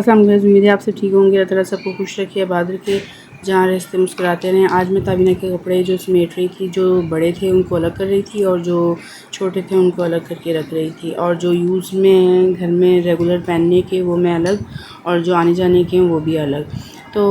अस्सलाम वालेकुम, उम्मीद है आपसे ठीक होंगे। अल्लाह ताला सबको खुश रखे, आबाद रखे, जहाँ रहते मुस्कुराते रहें। आज मैं ताबीना के कपड़े जो समेट रही थी, जो बड़े थे उनको अलग कर रही थी और जो छोटे थे उनको अलग करके रख रही थी, और जो यूज़ में घर में रेगुलर पहनने के वो मैं अलग, और जो आने जाने के वो भी अलग। तो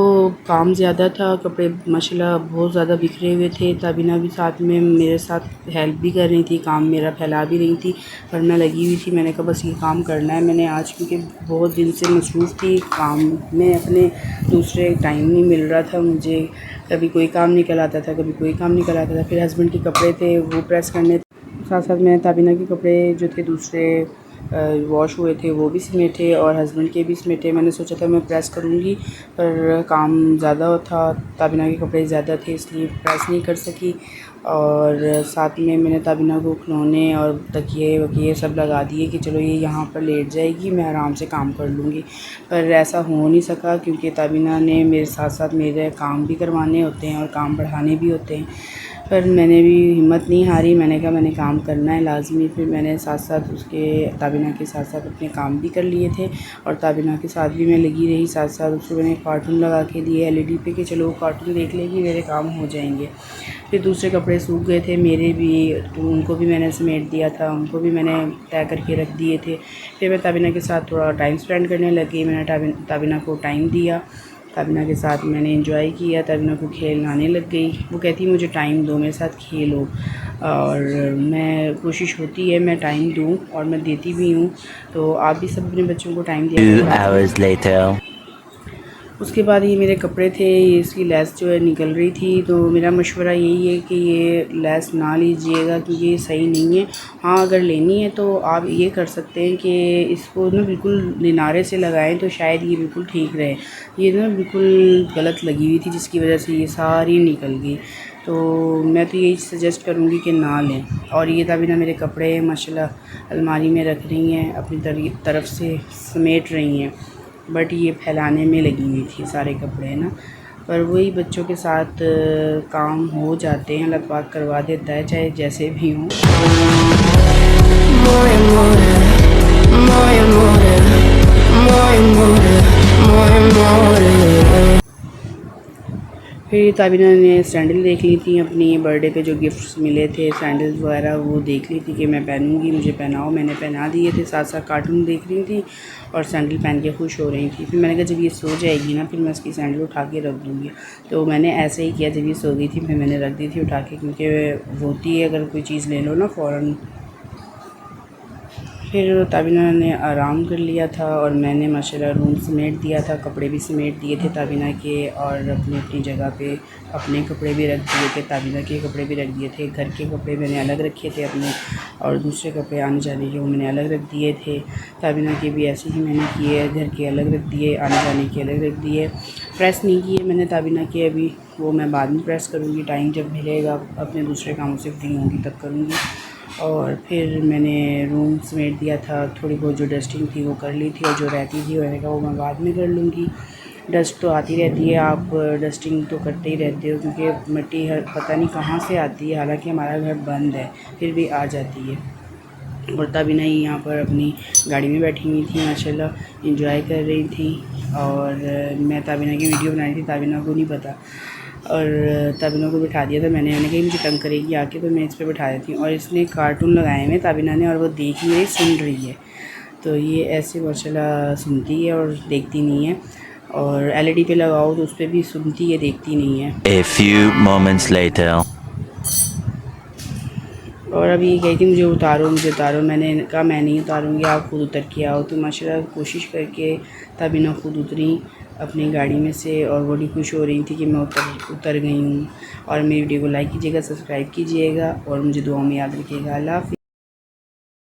काम ज़्यादा था, कपड़े माशाल्लाह बहुत ज़्यादा बिखरे हुए थे। ताबीना भी साथ में मेरे साथ हेल्प भी कर रही थी, काम मेरा फैला भी रही थी, पर मैं लगी हुई थी। मैंने कहा बस ये काम करना है मैंने आज, क्योंकि बहुत दिन से मसरूफ़ थी काम में अपने, दूसरे टाइम नहीं मिल रहा था मुझे। कभी कोई काम निकल आता था, कभी कोई काम निकल आता था। फिर हस्बैंड के कपड़े थे वो प्रेस करने, साथ साथ मैंने ताबीना के कपड़े जो थे दूसरे वॉश हुए थे वो भी समेटे और हस्बैंड के भी समेटे। मैंने सोचा था मैं प्रेस करूँगी, पर काम ज़्यादा था, ताबीना के कपड़े ज़्यादा थे इसलिए प्रेस नहीं कर सकी। और साथ में मैंने ताबीना को खिलौने और तकिए वकिए सब लगा दिए कि चलो ये यहाँ पर लेट जाएगी, मैं आराम से काम कर लूँगी। पर ऐसा हो नहीं सका, क्योंकि ताबीना ने मेरे साथ साथ मेरे काम भी करवाने होते हैं और काम बढ़ाने भी होते हैं। पर मैंने भी हिम्मत नहीं हारी, मैंने कहा मैंने काम करना है लाज़मी। फिर मैंने साथ साथ उसके ताबीना के साथ साथ अपने काम भी कर लिए थे, और ताबीना के साथ भी मैं लगी रही। साथ साथ उसको मैंने कार्टून लगा के दिए LED पे कि चलो वो कार्टून देख लेगी, मेरे काम हो जाएंगे। फिर दूसरे कपड़े सूख गए थे मेरे भी, तो उनको भी मैंने समेट दिया था, उनको भी मैंने तय करके रख दिए थे। फिर मैं ताबीना के साथ थोड़ा टाइम स्पेंड करने लगी। मैंने ताबीना को टाइम दिया, ताबीना के साथ मैंने एंजॉय किया। ताबीना को खेलने लग गई, वो कहती मुझे टाइम दो, मेरे साथ खेलो, और मैं कोशिश होती है मैं टाइम दूं और मैं देती भी हूं। तो आप भी सब अपने बच्चों को टाइम दिया। उसके बाद ये मेरे कपड़े थे, ये इसकी लेस जो है निकल रही थी, तो मेरा मशवरा यही है कि ये लेस ना लीजिएगा क्योंकि ये सही नहीं है। हाँ, अगर लेनी है तो आप ये कर सकते हैं कि इसको ना बिल्कुल किनारे से लगाएं तो शायद ये बिल्कुल ठीक रहे। ये ना बिल्कुल गलत लगी हुई थी जिसकी वजह से ये सारी निकल गई। तो मैं तो यही सजेस्ट करूँगी कि ना लें। और ये ताबीना मेरे कपड़े माशाल्लाह अलमारी में रख रही हैं, अपनी तरफ से समेट रही हैं, बट ये फैलाने में लगी हुई थी सारे कपड़े है ना। पर वही बच्चों के साथ काम हो जाते हैं, अल्लाह पाक करवा देता है चाहे जैसे भी हों। फिर ताबीना ने सैंडल देख ली थी अपनी बर्थडे पे, जो गिफ्ट्स मिले थे सैंडल्स वगैरह वो देख ली थी कि मैं पहनूंगी, मुझे पहनाओ। मैंने पहना दिए थे। साथ साथ कार्टून देख रही थी और सैंडल पहन के खुश हो रही थी। फिर मैंने कहा जब ये सो जाएगी ना फिर मैं इसकी सैंडल उठा के रख दूँगी। तो मैंने ऐसे ही किया, जब ये सो गई थी फिर मैंने रख दी थी उठा के, क्योंकि होती है अगर कोई चीज़ ले लो ना फ़ौरन। फिर ताबीना ने आराम कर लिया था और मैंने माशाल्लाह रूम समेट दिया था, कपड़े भी समेट दिए थे ताबीना के, और अपनी अपनी जगह पे अपने कपड़े भी रख दिए थे, ताबीना के कपड़े भी रख दिए थे। घर के कपड़े मैंने अलग रखे थे अपने, और दूसरे कपड़े आने जाने के वो मैंने अलग रख दिए थे। ताबीना के भी ऐसे ही मैंने किए, घर के अलग रख दिए, आने जाने के अलग रख दिए। प्रेस नहीं किए मैंने ताबीना के अभी, वो मैं बाद में प्रेस करूँगी, टाइम जब मिलेगा अपने दूसरे कामों से फ्री होंगी तब करूँगी। और फिर मैंने रूम समेट दिया था, थोड़ी बहुत जो डस्टिंग थी वो कर ली थी, और जो रहती थी मैंने कहा वो मैं बाद में कर लूँगी। डस्ट तो आती रहती है, आप डस्टिंग तो करते ही रहते हो, क्योंकि मिट्टी हर पता नहीं कहाँ से आती है, हालांकि हमारा घर बंद है फिर भी आ जाती है। और ताबीना ही यहाँ पर अपनी गाड़ी में बैठी हुई थी माशाल्लाह, इंजॉय कर रही थी। और मैं ताबीना की वीडियो बना रही थी, ताबीना को नहीं पता, और ताबीना को बिठा दिया था मैंने कहा मुझे तंग करेगी आके, तो मैं इस पर बिठा देती हूँ। और इसने कार्टून लगाए हुए ताबीना ने, और वो देख ही रही, सुन रही है। तो ये ऐसे माशाल्लाह सुनती है और देखती नहीं है, और LED पे लगाओ तो उस पर भी सुनती है, देखती नहीं है। A few moments later. और अभी ये कही थी मुझे उतारो मुझे उतारो, मैंने कहा मैं नहीं उतारूँगी, आप खुद उतर के आओ। तो माशाल्लाह कोशिश करके ताबीना खुद उतरी अपनी गाड़ी में से, और बड़ी खुश हो रही थी कि मैं उतर गई हूँ। और मेरी वीडियो को लाइक कीजिएगा, सब्सक्राइब कीजिएगा, और मुझे दुआ में याद रखिएगा। अल्लाह हाफ़िज़।